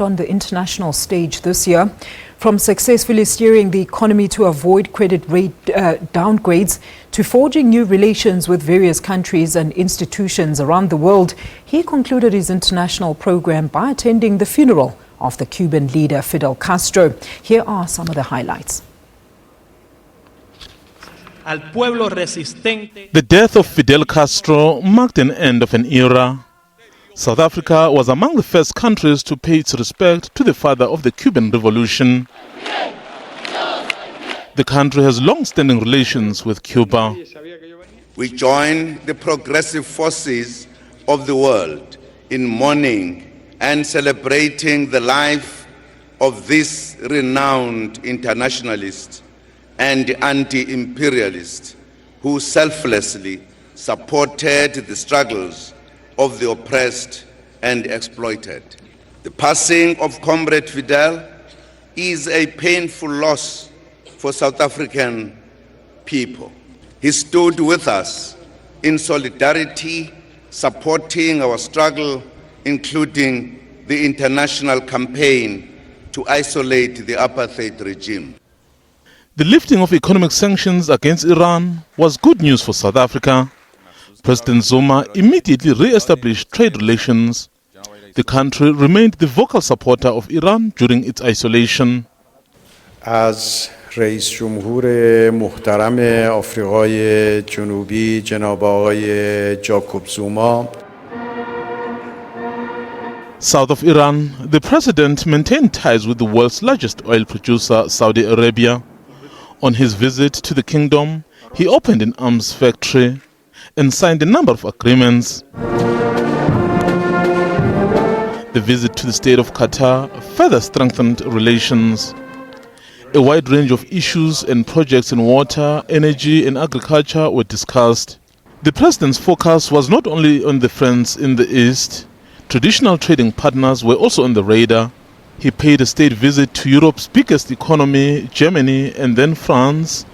On the international stage this year, from successfully steering the economy to avoid credit rate downgrades to forging new relations with various countries and institutions around the world, he concluded his international program by attending the funeral of the Cuban leader Fidel Castro. Here are some of the highlights. The death of Fidel Castro marked an end of an era. South Africa was among the first countries to pay its respect to the father of the Cuban Revolution. The country has long-standing relations with Cuba. We join the progressive forces of the world in mourning and celebrating the life of this renowned internationalist and anti-imperialist who selflessly supported the struggles of the oppressed and exploited. The passing of Comrade Fidel is a painful loss for South African people. He stood with us in solidarity, supporting our struggle, including the international campaign to isolate the apartheid regime. The lifting of economic sanctions against Iran was good news for South Africa. President Zuma immediately re-established trade relations. The country remained the vocal supporter of Iran during its isolation. از رئیس جمهور محترم آفریقای جنوبی جناب آقای جاکوب زوما. South of Iran, the president maintained ties with the world's largest oil producer, Saudi Arabia. On his visit to the kingdom, he opened an arms factory and signed a number of agreements. The visit to the state of Qatar further strengthened relations. A wide range of issues and projects in water, energy and agriculture were discussed. The president's focus was not only on the friends in the East. Traditional trading partners were also on the radar. He paid a state visit to Europe's biggest economy, Germany, and then France,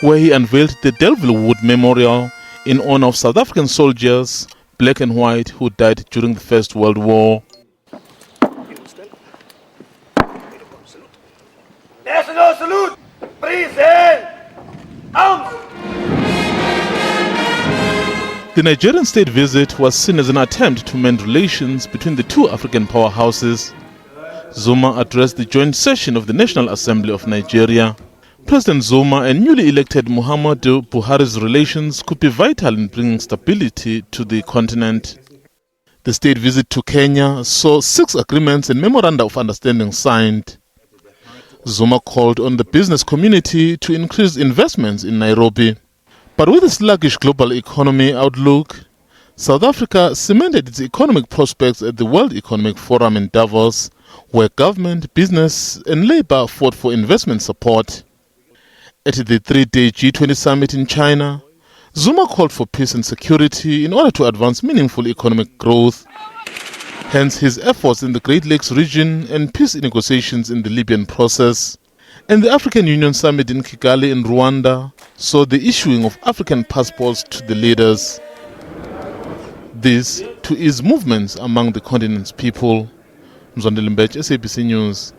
where he unveiled the Delville Wood Memorial in honor of South African soldiers, black and white, who died during the First World War. National salute! Present! Arms! The Nigerian state visit was seen as an attempt to mend relations between the two African powerhouses. Zuma addressed the joint session of the National Assembly of Nigeria. President Zuma and newly elected Muhammadu Buhari's relations could be vital in bringing stability to the continent. The state visit to Kenya saw 6 agreements and memoranda of understanding signed. Zuma called on the business community to increase investments in Nairobi. But with a sluggish global economy outlook, South Africa cemented its economic prospects at the World Economic Forum in Davos, where government, business and labor fought for investment support. At the 3-day G20 summit in China, Zuma called for peace and security in order to advance meaningful economic growth. Hence his efforts in the Great Lakes region and peace negotiations in the Libyan process. And the African Union summit in Kigali in Rwanda saw the issuing of African passports to the leaders. This to ease movements among the continent's people. Mzondeli Mbech, SABC News.